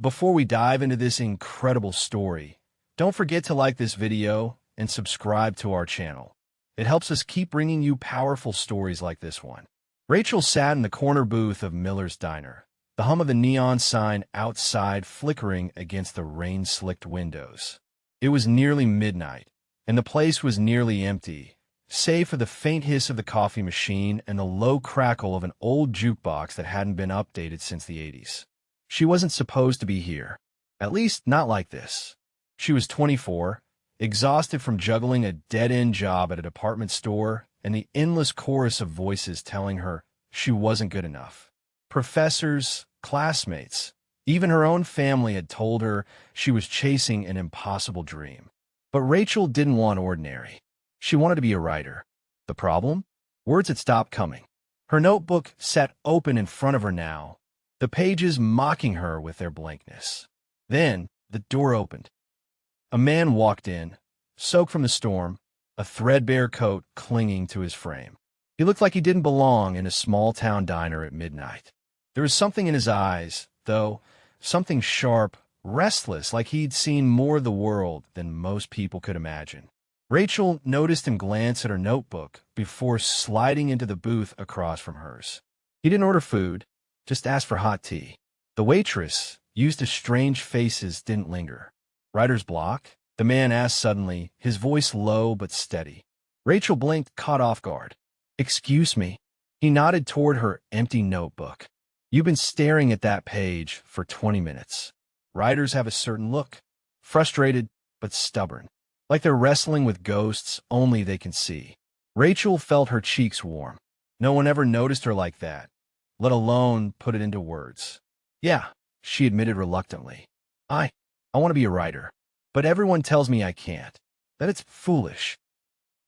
Before we dive into this incredible story, don't forget to like this video and subscribe to our channel. It helps us keep bringing you powerful stories like this one. Rachel sat in the corner booth of Miller's Diner, the hum of the neon sign outside flickering against the rain-slicked windows. It was nearly midnight, and the place was nearly empty, save for the faint hiss of the coffee machine and the low crackle of an old jukebox that hadn't been updated since the 80s. She wasn't supposed to be here, at least not like this. She was 24, exhausted from juggling a dead-end job at a department store and the endless chorus of voices telling her she wasn't good enough. Professors, classmates, even her own family had told her she was chasing an impossible dream. But Rachel didn't want ordinary. She wanted to be a writer. The problem? Words had stopped coming. Her notebook sat open in front of her now, the pages mocking her with their blankness. Then the door opened. A man walked in, soaked from the storm, a threadbare coat clinging to his frame. He looked like he didn't belong in a small-town diner at midnight. There was something in his eyes, though, something sharp, restless, like he'd seen more of the world than most people could imagine. Rachel noticed him glance at her notebook before sliding into the booth across from hers. He didn't order food, just asked for hot tea. The waitress, used to strange faces, didn't linger. Writer's block? The man asked suddenly, his voice low but steady. Rachel blinked, caught off guard. Excuse me. He nodded toward her empty notebook. You've been staring at that page for 20 minutes. Writers have a certain look, frustrated but stubborn, like they're wrestling with ghosts only they can see. Rachel felt her cheeks warm. No one ever noticed her like that, let alone put it into words. Yeah, she admitted reluctantly. I want to be a writer, but everyone tells me I can't, that it's foolish.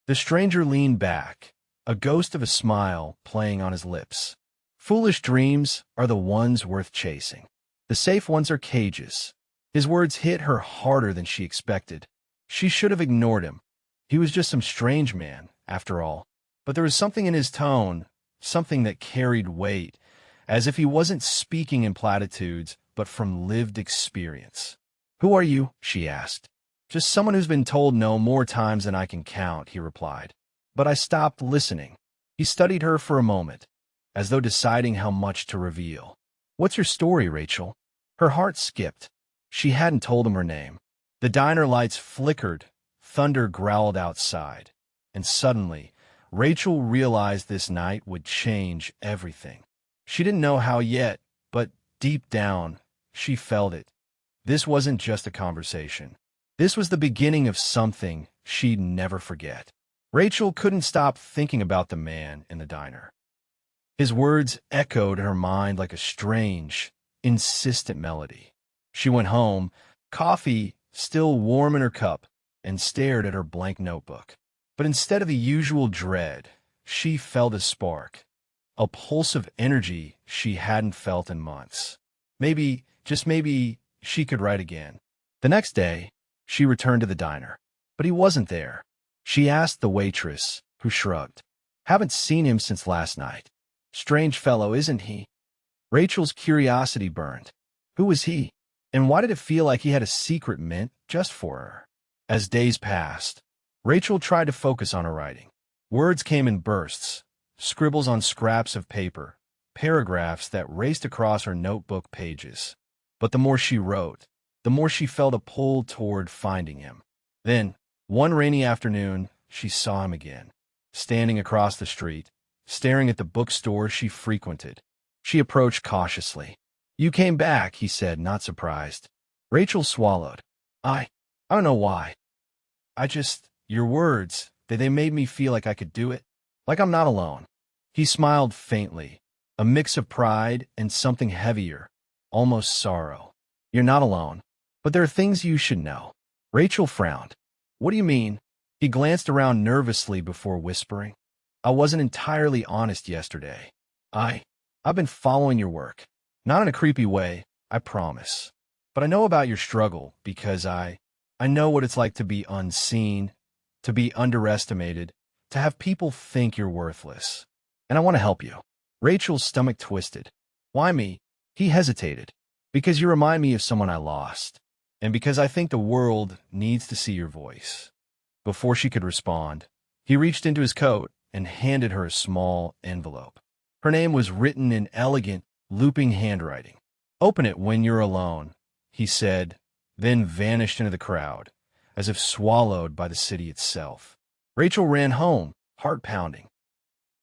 The stranger leaned back, a ghost of a smile playing on his lips. Foolish dreams are the ones worth chasing. The safe ones are cages. His words hit her harder than she expected. She should have ignored him. He was just some strange man, after all. But there was something in his tone, something that carried weight, as if he wasn't speaking in platitudes, but from lived experience. Who are you? She asked. Just someone who's been told no more times than I can count, he replied. But I stopped listening. He studied her for a moment, as though deciding how much to reveal. What's your story, Rachel? Her heart skipped. She hadn't told him her name. The diner lights flickered, thunder growled outside, and suddenly, Rachel realized this night would change everything. She didn't know how yet, but deep down, she felt it. This wasn't just a conversation. This was the beginning of something she'd never forget. Rachel couldn't stop thinking about the man in the diner. His words echoed in her mind like a strange, insistent melody. She went home, coffee still warm in her cup, and stared at her blank notebook. But instead of the usual dread, she felt a spark, a pulse of energy she hadn't felt in months. Maybe, just maybe, she could write again. The next day, she returned to the diner, but he wasn't there. She asked the waitress, who shrugged. Haven't seen him since last night. Strange fellow, isn't he? Rachel's curiosity burned. Who was he? And why did it feel like he had a secret meant just for her? As days passed, Rachel tried to focus on her writing. Words came in bursts, scribbles on scraps of paper, paragraphs that raced across her notebook pages. But the more she wrote, the more she felt a pull toward finding him. Then, one rainy afternoon, she saw him again, standing across the street, staring at the bookstore she frequented. She approached cautiously. You came back, he said, not surprised. Rachel swallowed. I don't know why. Your words, they made me feel like I could do it, like I'm not alone. He smiled faintly, a mix of pride and something heavier, almost sorrow. You're not alone, but there are things you should know. Rachel frowned. What do you mean? He glanced around nervously before whispering. I wasn't entirely honest yesterday. I've been following your work. Not in a creepy way, I promise. But I know about your struggle because I know what it's like to be unseen, to be underestimated, to have people think you're worthless. And I want to help you. Rachel's stomach twisted. Why me? He hesitated. Because you remind me of someone I lost, and because I think the world needs to see your voice." Before she could respond, he reached into his coat and handed her a small envelope. Her name was written in elegant, looping handwriting. "Open it when you're alone," he said, then vanished into the crowd, as if swallowed by the city itself. Rachel ran home, heart pounding.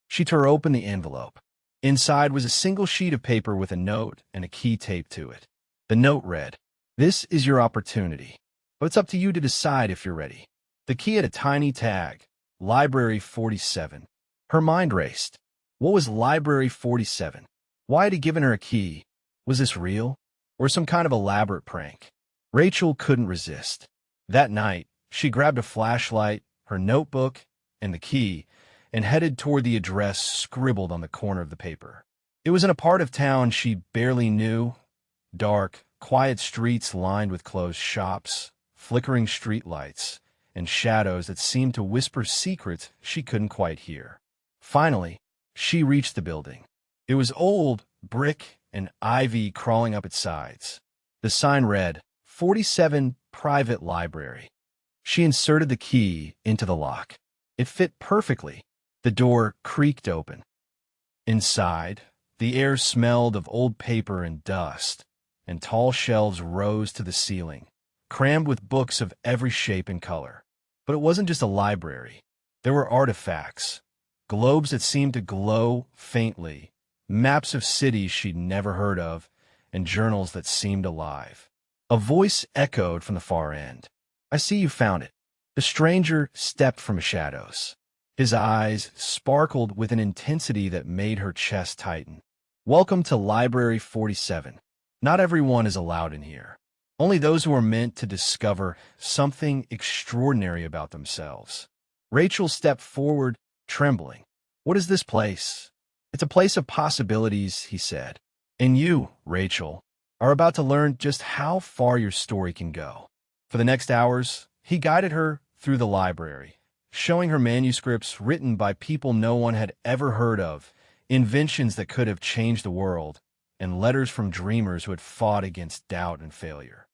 She tore open the envelope. Inside was a single sheet of paper with a note and a key taped to it. The note read, "This is your opportunity, but it's up to you to decide if you're ready." The key had a tiny tag, Library 47. Her mind raced. What was Library 47? Why had he given her a key? Was this real? Or some kind of elaborate prank? Rachel couldn't resist. That night, she grabbed a flashlight, her notebook, and the key, and headed toward the address scribbled on the corner of the paper. It was in a part of town she barely knew. Dark, quiet streets lined with closed shops, flickering streetlights, and shadows that seemed to whisper secrets she couldn't quite hear. Finally, she reached the building. It was old, brick, and ivy crawling up its sides. The sign read, 47 Private Library. She inserted the key into the lock. It fit perfectly. The door creaked open. Inside, the air smelled of old paper and dust, and tall shelves rose to the ceiling, crammed with books of every shape and color. But it wasn't just a library. There were artifacts, globes that seemed to glow faintly, maps of cities she'd never heard of, and journals that seemed alive. A voice echoed from the far end. "I see you found it." The stranger stepped from the shadows. His eyes sparkled with an intensity that made her chest tighten. "Welcome to Library 47. Not everyone is allowed in here. Only those who are meant to discover something extraordinary about themselves." Rachel stepped forward, trembling. "What is this place?" "It's a place of possibilities," he said. "And you, Rachel, are about to learn just how far your story can go." For the next hours, he guided her through the library, showing her manuscripts written by people no one had ever heard of, inventions that could have changed the world, and letters from dreamers who had fought against doubt and failure.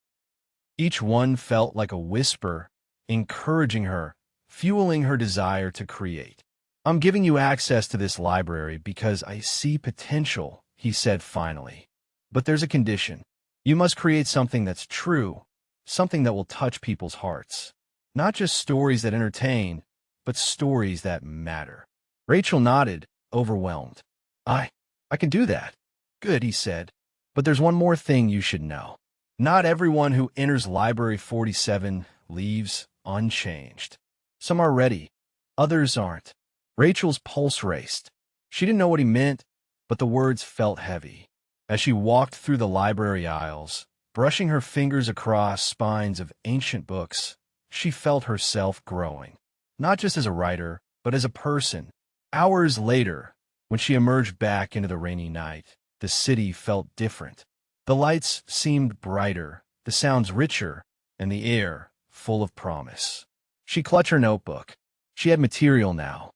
Each one felt like a whisper, encouraging her, fueling her desire to create. "I'm giving you access to this library because I see potential," he said finally. "But there's a condition. You must create something that's true, something that will touch people's hearts. Not just stories that entertain, but stories that matter." Rachel nodded, overwhelmed. I can do that." "Good," he said. "But there's one more thing you should know. Not everyone who enters Library 47 leaves unchanged. Some are ready, others aren't." Rachel's pulse raced. She didn't know what he meant, but the words felt heavy. As she walked through the library aisles, brushing her fingers across spines of ancient books, she felt herself growing. Not just as a writer, but as a person. Hours later, when she emerged back into the rainy night, the city felt different. The lights seemed brighter, the sounds richer, and the air full of promise. She clutched her notebook. She had material now.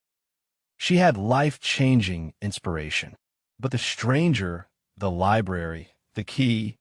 She had life-changing inspiration. But the stranger, the library, the key,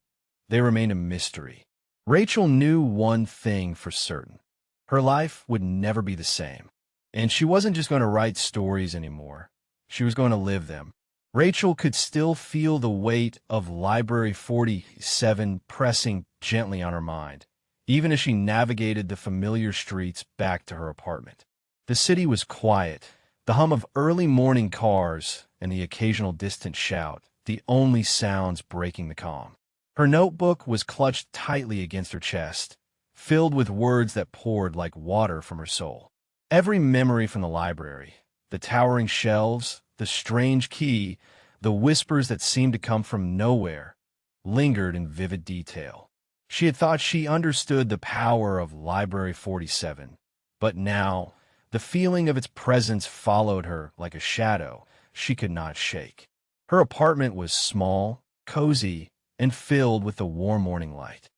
they remained a mystery. Rachel knew one thing for certain. Her life would never be the same. And she wasn't just going to write stories anymore. She was going to live them. Rachel could still feel the weight of Library 47 pressing gently on her mind, even as she navigated the familiar streets back to her apartment. The city was quiet, the hum of early morning cars and the occasional distant shout, the only sounds breaking the calm. Her notebook was clutched tightly against her chest, filled with words that poured like water from her soul. Every memory from the library, the towering shelves, the strange key, the whispers that seemed to come from nowhere, lingered in vivid detail. She had thought she understood the power of Library 47, but now, the feeling of its presence followed her like a shadow she could not shake. Her apartment was small, cozy, and filled with the warm morning light.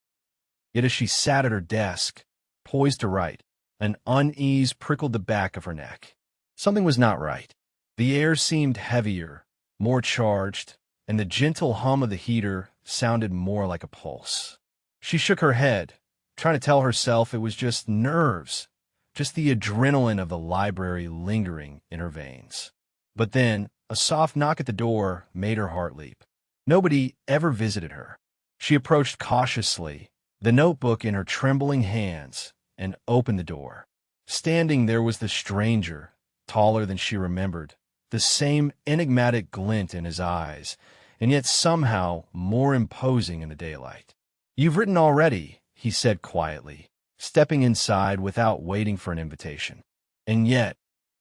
Yet as she sat at her desk, poised to write, an unease prickled the back of her neck. Something was not right. The air seemed heavier, more charged, and the gentle hum of the heater sounded more like a pulse. She shook her head, trying to tell herself it was just nerves, just the adrenaline of the library lingering in her veins. But then, a soft knock at the door made her heart leap. Nobody ever visited her. She approached cautiously, the notebook in her trembling hands, and opened the door. Standing there was the stranger, taller than she remembered, the same enigmatic glint in his eyes, and yet somehow more imposing in the daylight. "You've written already," he said quietly, stepping inside without waiting for an invitation. "And yet,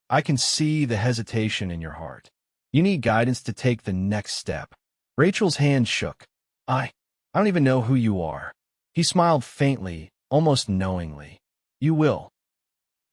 I can see the hesitation in your heart. You need guidance to take the next step." Rachel's hand shook. I don't even know who you are." He smiled faintly, almost knowingly. "You will.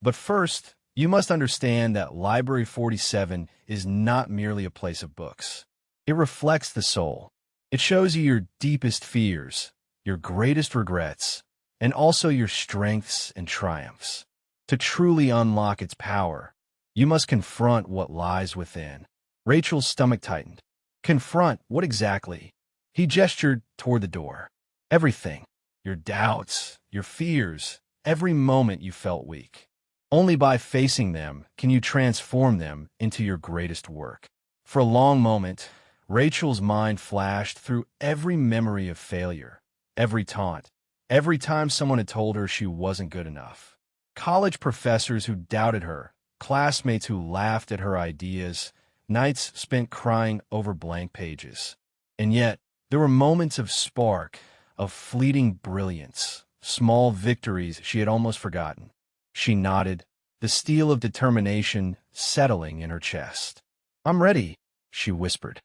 But first, you must understand that Library 47 is not merely a place of books. It reflects the soul. It shows you your deepest fears, your greatest regrets, and also your strengths and triumphs. To truly unlock its power, you must confront what lies within." Rachel's stomach tightened. "Confront what exactly?" He gestured toward the door. "Everything. Your doubts, your fears, every moment you felt weak. Only by facing them can you transform them into your greatest work." For a long moment, Rachel's mind flashed through every memory of failure, every taunt, every time someone had told her she wasn't good enough. College professors who doubted her, classmates who laughed at her ideas, nights spent crying over blank pages. And yet, there were moments of spark, of fleeting brilliance, small victories she had almost forgotten. She nodded, the steel of determination settling in her chest. "I'm ready," she whispered.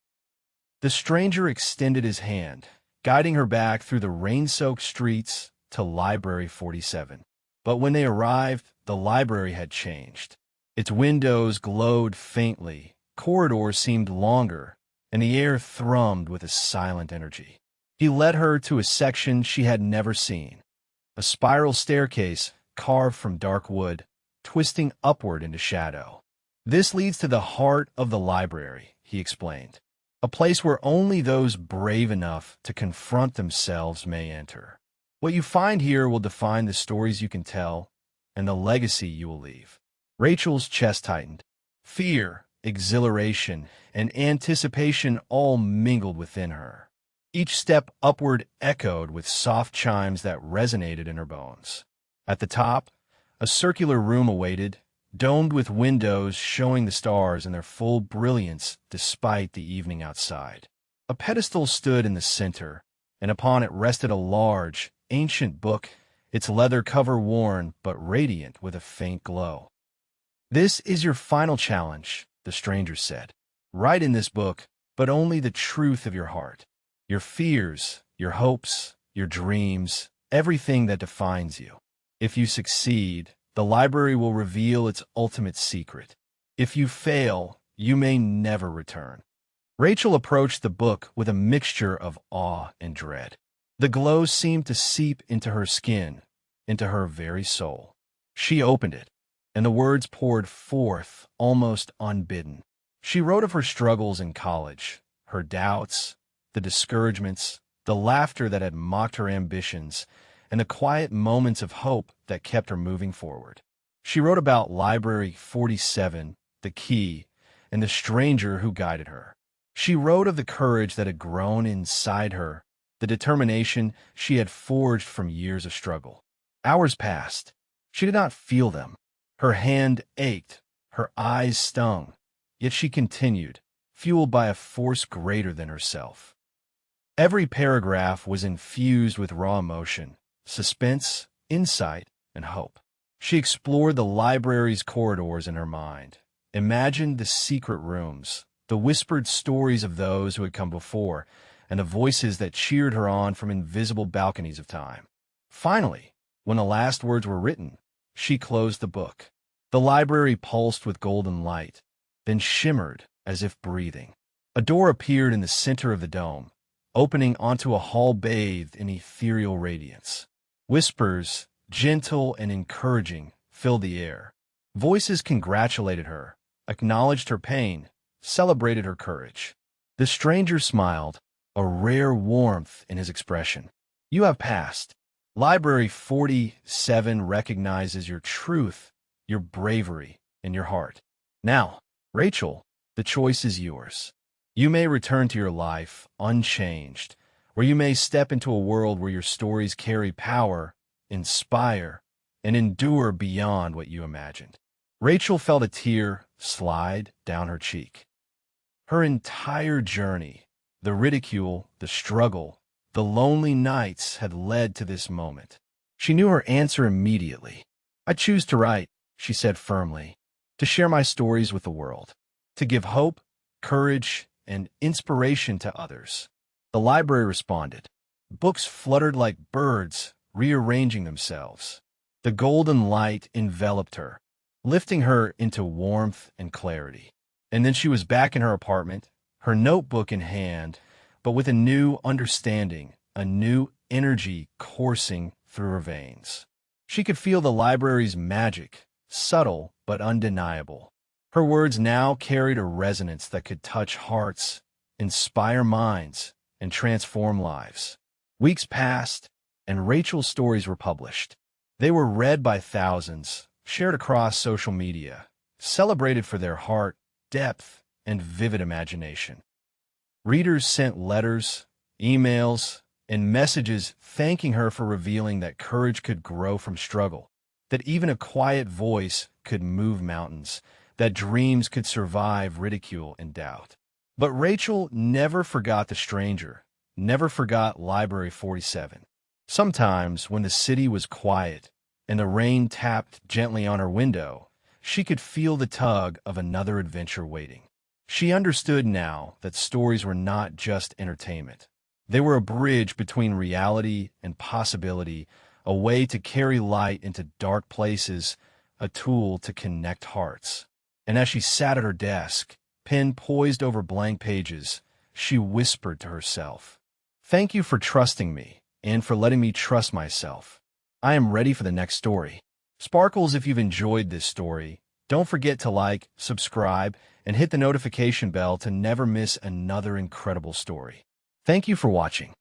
The stranger extended his hand, guiding her back through the rain-soaked streets to Library 47. But when they arrived, the library had changed. Its windows glowed faintly, corridors seemed longer, and the air thrummed with a silent energy. He led her to a section she had never seen, a spiral staircase carved from dark wood, twisting upward into shadow. "This leads to the heart of the library," he explained, "a place where only those brave enough to confront themselves may enter. What you find here will define the stories you can tell and the legacy you will leave." Rachel's chest tightened. Fear, exhilaration, and anticipation all mingled within her. Each step upward echoed with soft chimes that resonated in her bones. At the top, a circular room awaited, domed with windows showing the stars in their full brilliance despite the evening outside. A pedestal stood in the center, and upon it rested a large, ancient book, its leather cover worn but radiant with a faint glow. "This is your final challenge," the stranger said. "Write in this book, but only the truth of your heart. Your fears, your hopes, your dreams, everything that defines you. If you succeed, the library will reveal its ultimate secret. If you fail, you may never return." Rachel approached the book with a mixture of awe and dread. The glow seemed to seep into her skin, into her very soul. She opened it, and the words poured forth almost unbidden. She wrote of her struggles in college, her doubts, the discouragements, the laughter that had mocked her ambitions, and the quiet moments of hope that kept her moving forward. She wrote about Library 47, the key, and the stranger who guided her. She wrote of the courage that had grown inside her, the determination she had forged from years of struggle. Hours passed. She did not feel them. Her hand ached, her eyes stung, yet she continued, fueled by a force greater than herself. Every paragraph was infused with raw emotion, suspense, insight, and hope. She explored the library's corridors in her mind, imagined the secret rooms, the whispered stories of those who had come before, and the voices that cheered her on from invisible balconies of time. Finally, when the last words were written, she closed the book. The library pulsed with golden light, then shimmered as if breathing. A door appeared in the center of the dome, opening onto a hall bathed in ethereal radiance. Whispers, gentle and encouraging, filled the air. Voices congratulated her, acknowledged her pain, celebrated her courage. The stranger smiled, a rare warmth in his expression. You have passed. Library 47 recognizes your truth, your bravery, and your heart. Now, Rachel, the choice is yours. You may return to your life unchanged, or you may step into a world where your stories carry power, inspire, and endure beyond what you imagined. Rachel felt a tear slide down her cheek. Her entire journey, the ridicule, the struggle, the lonely nights had led to this moment. She knew her answer immediately. I choose to write, she said firmly, to share my stories with the world, to give hope, courage, and inspiration to others. The library responded. Books fluttered like birds, rearranging themselves. The golden light enveloped her, lifting her into warmth and clarity. And then she was back in her apartment, her notebook in hand, but with a new understanding, a new energy coursing through her veins. She could feel the library's magic, subtle but undeniable. Her words now carried a resonance that could touch hearts, inspire minds, and transform lives. Weeks passed, and Rachel's stories were published. They were read by thousands, shared across social media, celebrated for their heart, depth, and vivid imagination. Readers sent letters, emails, and messages thanking her for revealing that courage could grow from struggle, that even a quiet voice could move mountains, that dreams could survive ridicule and doubt. But Rachel never forgot the stranger, never forgot Library 47. Sometimes, when the city was quiet and the rain tapped gently on her window, she could feel the tug of another adventure waiting. She understood now that stories were not just entertainment. They were a bridge between reality and possibility, a way to carry light into dark places, a tool to connect hearts. And as she sat at her desk, pen poised over blank pages, she whispered to herself, "Thank you for trusting me and for letting me trust myself. I am ready for the next story." Sparkles, if you've enjoyed this story, don't forget to like, subscribe, and hit the notification bell to never miss another incredible story. Thank you for watching.